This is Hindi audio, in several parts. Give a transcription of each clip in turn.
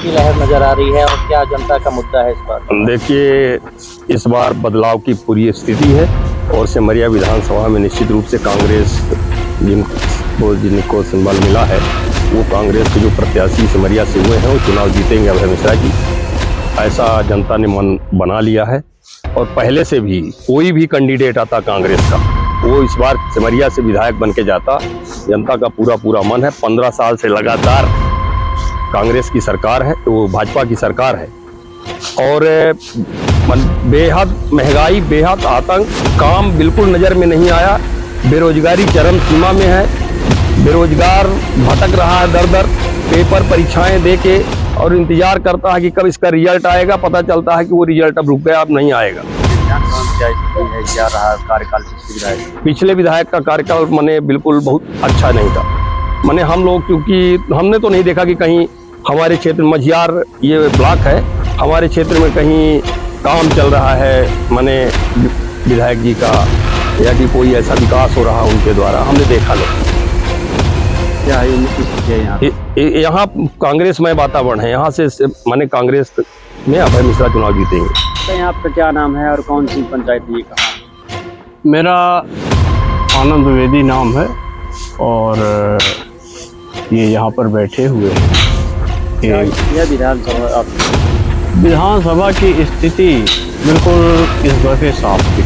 की लहर नजर आ रही है और क्या जनता का मुद्दा है इस बार? देखिए, इस बार बदलाव की पूरी स्थिति है और सिमरिया विधानसभा में निश्चित रूप से कांग्रेस जिनको सिंबल मिला है वो कांग्रेस के जो प्रत्याशी सिमरिया से हुए हैं वो चुनाव जीतेंगे अभय मिश्रा जी। ऐसा जनता ने मन बना लिया है और पहले से भी कोई भी कैंडिडेट आता कांग्रेस का वो इस बार सिमरिया से विधायक बन के जाता। जनता का पूरा मन है। 15 साल से लगातार कांग्रेस की सरकार है, वो भाजपा की सरकार है और बेहद महंगाई, बेहद आतंक, काम बिल्कुल नज़र में नहीं आया। बेरोजगारी चरम सीमा में है। बेरोजगार भटक रहा है दर दर, पेपर परीक्षाएं दे के और इंतजार करता है कि कब इसका रिजल्ट आएगा। पता चलता है कि वो रिजल्ट अब रुक गया, अब नहीं आएगा। क्या रहा कार्यकाल पिछले विधायक का कार्यकाल माने बिल्कुल बहुत अच्छा नहीं था। माने हम लोग, क्योंकि हमने तो नहीं देखा कि कहीं हमारे क्षेत्र में मझियार ये ब्लॉक है, हमारे क्षेत्र में कहीं काम चल रहा है माने विधायक जी का, या कि कोई ऐसा विकास हो रहा उनके द्वारा, हमने देखा नहीं। क्या यहाँ कांग्रेस में वातावरण है, यहाँ से माने कांग्रेस में अभय मिश्रा चुनाव जीतेंगे। तो यहाँ आपका क्या नाम है और कौन सी पंचायत ये कहाँ? मेरा आनंद द्विवेदी नाम है और ये यहाँ पर बैठे हुए हैं। यह विधानसभा की स्थिति बिल्कुल इस दफे साफ थी।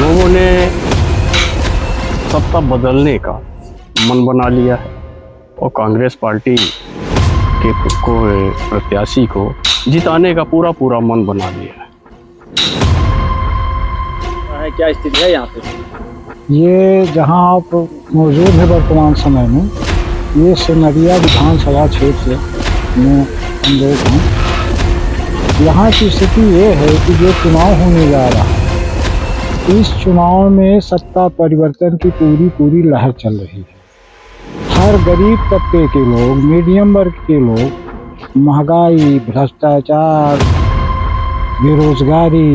लोगों ने सत्ता बदलने का मन बना लिया है और कांग्रेस पार्टी के प्रत्याशी को जिताने का पूरा मन बना लिया है। क्या स्थिति है यहाँ पे? ये जहाँ आप मौजूद है वर्तमान समय में, ये सिमरिया विधानसभा क्षेत्र में हम लोग हैं। यहाँ की स्थिति ये है कि जो चुनाव होने जा रहा है, इस चुनाव में सत्ता परिवर्तन की पूरी लहर चल रही है। हर गरीब तबके के लोग, मीडियम वर्ग के लोग महंगाई, भ्रष्टाचार, बेरोजगारी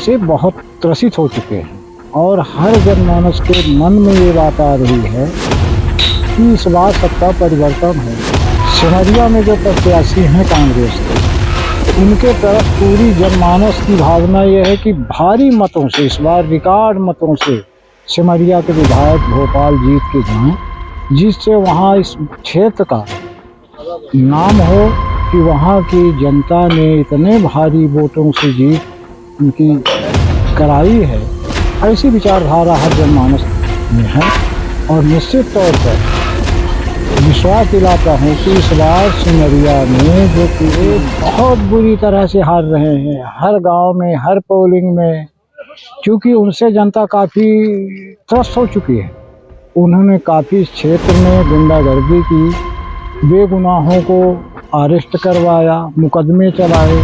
से बहुत त्रसित हो चुके हैं और हर जनमानस के मन में ये बात आ रही है कि इस बार सत्ता परिवर्तन हो। सिमरिया में जो प्रत्याशी हैं कांग्रेस के, उनके तरफ पूरी जनमानस की भावना यह है कि भारी मतों से, इस बार रिकॉर्ड मतों से सिमरिया के विधायक भोपाल जीत के जाएं, जिससे वहाँ इस क्षेत्र का नाम हो कि वहाँ की जनता ने इतने भारी वोटों से जीत उनकी कराई है। ऐसी विचारधारा हर जनमानस में है और निश्चित तौर पर विश्वास दिलाता हूँ कि इस बार सिमरिया में जो कि बहुत बुरी तरह से हार रहे हैं, हर गांव में, हर पोलिंग में, क्योंकि उनसे जनता काफ़ी त्रस्त हो चुकी है। उन्होंने काफ़ी क्षेत्र में गुंडागर्दी की, बेगुनाहों को अरेस्ट करवाया, मुकदमे चलाए।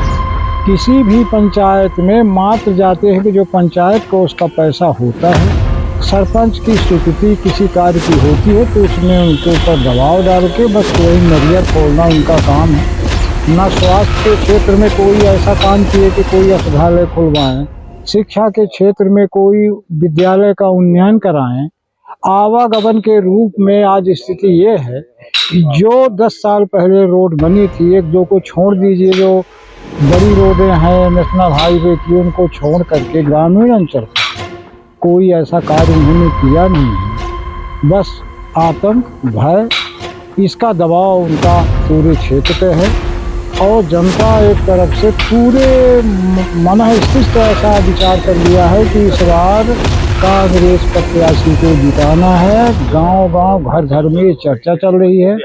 किसी भी पंचायत में मात्र जाते हैं कि जो पंचायत को उसका पैसा होता है, सरपंच की स्वीकृति किसी कार्य की होती है तो उसमें उनके ऊपर दबाव डाल के बस वही नरियर खोलना उनका काम है। न स्वास्थ्य के क्षेत्र में कोई ऐसा काम किए कि कोई अस्पताल खुलवाएं, शिक्षा के क्षेत्र में कोई विद्यालय का उन्नयन कराएं। आवागमन के रूप में आज स्थिति ये है कि जो 10 साल पहले रोड बनी थी, एक दो को छोड़ दीजिए, जो बड़ी रोडें हैं नेशनल हाईवे की, उनको छोड़ करके ग्रामीण अंचल कोई ऐसा कार्य उन्होंने किया नहीं है। बस आतंक, भय, इसका दबाव उनका पूरे क्षेत्र पे है और जनता एक तरफ से पूरे मनस्थित ऐसा विचार कर लिया है कि इस बार कांग्रेस प्रत्याशी को जिताना है। गांव-गांव, घर-घर में ये चर्चा चल रही है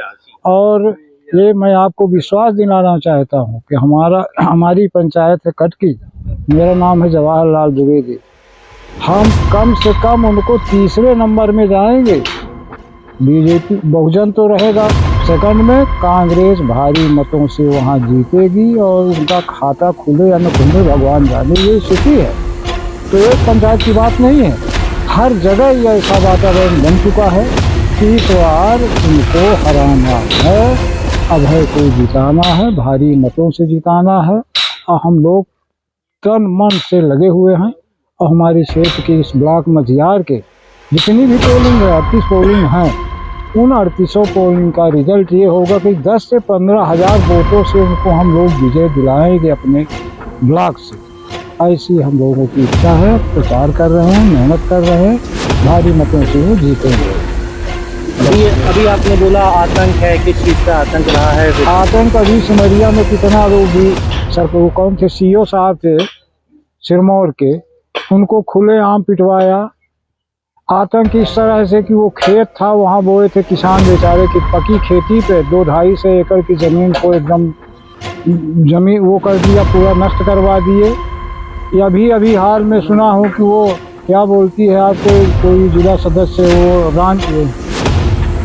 और ये मैं आपको विश्वास दिलाना चाहता हूँ कि हमारी पंचायत है कटकी, मेरा नाम है जवाहरलाल द्विवेदी। हम कम से कम उनको तीसरे नंबर में जाएंगे। बीजेपी बहुजन तो रहेगा सेकंड में, कांग्रेस भारी मतों से वहाँ जीतेगी और उनका खाता खुले या न खुले भगवान जाने, ये स्थिति है। तो एक पंचायत की बात नहीं है, हर जगह ये ऐसा वातावरण बन चुका है कि इस बार उनको हराना है, अभय को जिताना है, भारी मतों से जिताना है और हम लोग तन मन से लगे हुए हैं। और हमारे क्षेत्र के इस ब्लॉक मझियार के जितनी भी पोलिंग है, 38 पोलिंग हैं, उन 3800 को इनका रिजल्ट ये होगा कि 10 से 15 हज़ार वोटों से उनको हम लोग विजय दिलाएंगे अपने ब्लॉक से। ऐसी हम लोगों की इच्छा है, प्रचार कर रहे हैं, मेहनत कर रहे हैं, भारी मतों से वो जीतेंगे। अभी आपने बोला आतंक है, किस चीज़ का आतंक रहा है? आतंक अभी सिमरिया में कितना लोग भी सर को कौन थे सीओ साहब थे सिरमौर के, उनको खुलेआम पिटवाया। आतंक इस तरह से कि वो खेत था, वहाँ बोए थे किसान बेचारे की पकी खेती पे 2-2.5 एकड़ की ज़मीन को एकदम जमीन वो कर दिया, पूरा नष्ट करवा दिए। अभी हाल में सुना हूँ कि वो क्या बोलती है आपको, कोई जिला सदस्य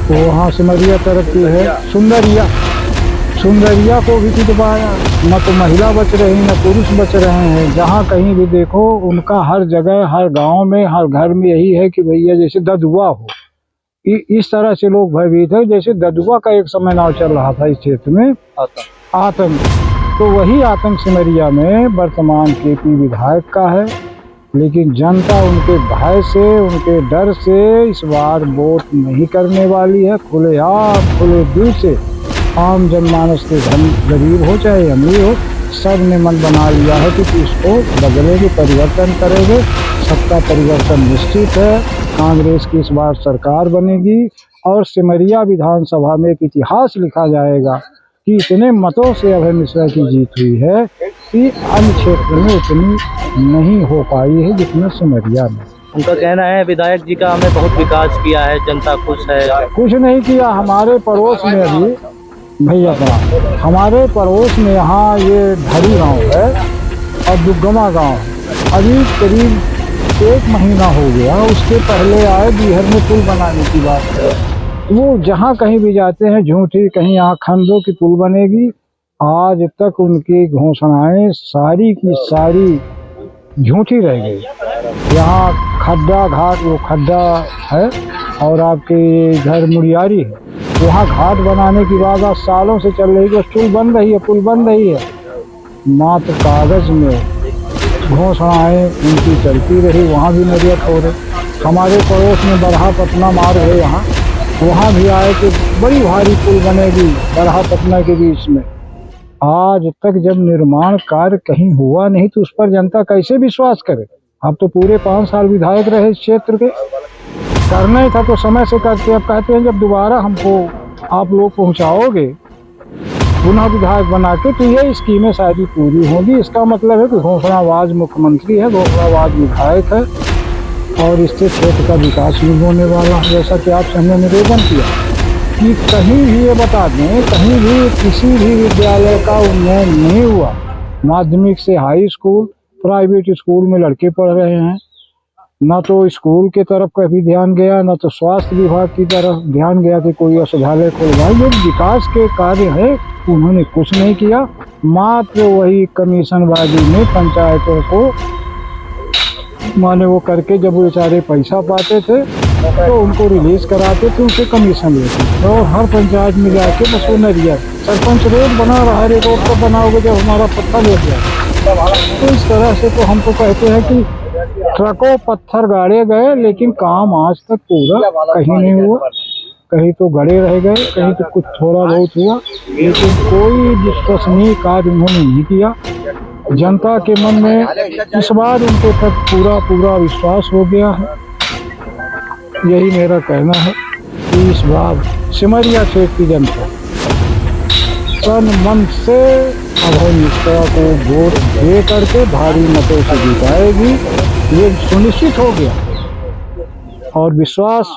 वो वहाँ सिमरिया तरफ की है सुंदरिया को भी पिटवाया। न तो महिला बच रही न पुरुष बच रहे हैं। जहाँ कहीं भी देखो उनका हर जगह, हर गांव में, हर घर में यही है कि भैया जैसे ददुआ हो। इस तरह से लोग भयभीत है, जैसे ददुआ का एक समय नाव चल रहा था इस क्षेत्र में आतंक। तो वही आतंक सिमरिया में वर्तमान केपी विधायक का है, लेकिन जनता उनके भय से, उनके डर से इस बार वोट नहीं करने वाली है। खुले दिल से आम जनमानस के गरीब हो चाहे अमीर हो, सब ने मन बना लिया है कि इसको बदलेंगे, परिवर्तन करेंगे। सत्ता परिवर्तन निश्चित है। कांग्रेस की इस बार सरकार बनेगी और सिमरिया विधानसभा में एक इतिहास लिखा जाएगा कि इतने मतों से अभय मिश्रा की जीत हुई है कि अन्य क्षेत्र में उतनी नहीं हो पाई है जितना सिमरिया में। उनका कहना है विधायक जी का हमने बहुत विकास किया है, जनता खुश है। कुछ नहीं किया। हमारे पड़ोस में अभी भैया का हमारे पड़ोस में यहाँ ये धरी गांव है और दुर्गमा गांव है। अभी करीब 1 महीना हो गया, उसके पहले आए बिहार में पुल बनाने की बात है। वो जहाँ कहीं भी जाते हैं झूठी, कहीं यहाँ खंडों की पुल बनेगी। आज तक उनकी घोषणाएं सारी की सारी झूठी रह गई। यहाँ खड्डा घाट, वो खड्डा है और आपके घर मुड़ियारी है, वहाँ घाट बनाने की बात आज सालों से चल रही है। पुल बन रही है, मात्र कागज में घोषणाएं उनकी चलती रही, वहाँ भी निर्यात हो रही। हमारे पड़ोस में बरहा पटना मार्ग है, वहाँ भी आए कि बड़ी भारी पुल बनेगी बरहा पटना के बीच में। आज तक जब निर्माण कार्य कहीं हुआ नहीं तो उस पर जनता कैसे विश्वास करे। अब तो पूरे 5 साल विधायक रहे इस क्षेत्र के, करना ही था तो समय से करते। अब कहते हैं जब दोबारा हमको आप लोग पहुंचाओगे पुनः विधायक बना के तो ये स्कीमें शायद पूरी होगी। इसका मतलब है कि घोषणाबाज मुख्यमंत्री है, घोषणाबाज विधायक है और इससे क्षेत्र का विकास भी होने वाला है। जैसा कि आपसे हमने निवेदन किया कि कहीं भी ये बता दें, कहीं भी किसी भी विद्यालय का उन्नयन नहीं हुआ। माध्यमिक से हाई स्कूल, प्राइवेट स्कूल में लड़के पढ़ रहे हैं, न तो स्कूल के तरफ कभी ध्यान गया, न तो स्वास्थ्य विभाग की तरफ ध्यान गया कि कोई औषधालय खुलवाए। ये विकास के कार्य है, उन्होंने कुछ नहीं किया। मात्र वही कमीशनबाजी में पंचायतों को माने वो करके जब वो बेचारे पैसा पाते थे तो उनको रिलीज कराते थे, उनसे कमीशन लेते थे। और हर पंचायत में जाके बस वो नरिया सरपंच रोड बना रहा है, रोड पर बनाओगे जब हमारा पत्थर ले जाए। तो इस तरह से तो हम तो कहते हैं कि ट्रकों पत्थर गाड़े गए, लेकिन काम आज तक पूरा कहीं नहीं हुआ। कहीं तो गड़े रह गए, कहीं तो कुछ थोड़ा बहुत हुआ, लेकिन कोई विश्वसनीय कार्य उन्होंने नहीं किया। जनता के मन में इस बार उनके तक पूरा विश्वास हो गया है। यही मेरा कहना है कि इस बार सिमरिया क्षेत्र की जनता तन मन से अभय मिश्रा को वोट दे करके भारी मतों से जिताएगी, ये सुनिश्चित हो गया। और विश्वास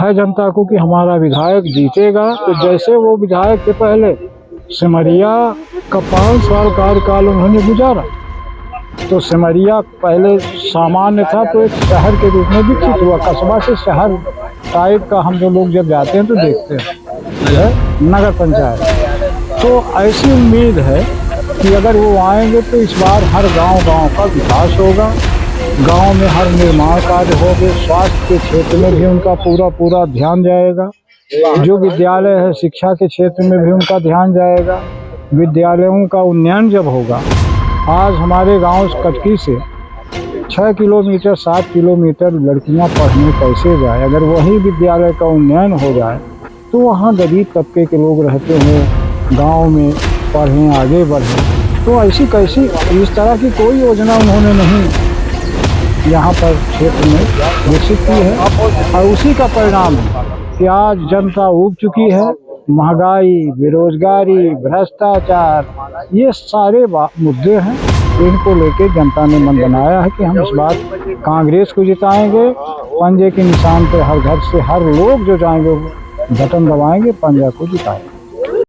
है जनता को कि हमारा विधायक जीतेगा। तो जैसे वो विधायक के पहले सिमरिया का 5 साल कार्यकाल उन्होंने गुजारा, तो सिमरिया पहले सामान्य था तो एक शहर के रूप में विकसित हुआ, कस्बा से शहर टाइप का। हम जो लोग जब जाते हैं तो देखते हैं नगर पंचायत। तो ऐसी उम्मीद है कि अगर वो आएंगे तो इस बार हर गांव का विकास होगा, गांव में हर निर्माण कार्य होंगे, स्वास्थ्य के क्षेत्र में भी उनका पूरा ध्यान जाएगा। जो विद्यालय है शिक्षा के क्षेत्र में भी उनका ध्यान जाएगा। विद्यालयों का उन्नयन जब होगा, आज हमारे गांव कटकी से 6 किलोमीटर 7 किलोमीटर लड़कियां पढ़ने कैसे जाए, अगर वही विद्यालय का उन्नयन हो जाए तो वहाँ गरीब तबके के लोग रहते हैं, गांव में पढ़ें आगे बढ़ें। तो ऐसी कैसी इस तरह की कोई योजना उन्होंने नहीं यहाँ पर क्षेत्र में विकसित की है, और उसी का परिणाम है कि आज जनता ऊब चुकी है। महंगाई, बेरोजगारी, भ्रष्टाचार, ये सारे मुद्दे हैं। इनको लेके जनता ने मन बनाया है कि हम इस बार कांग्रेस को जिताएंगे। पंजे के निशान पे हर घर से हर लोग जो जाएंगे बटन दबाएंगे, पंजा को जिताएंगे।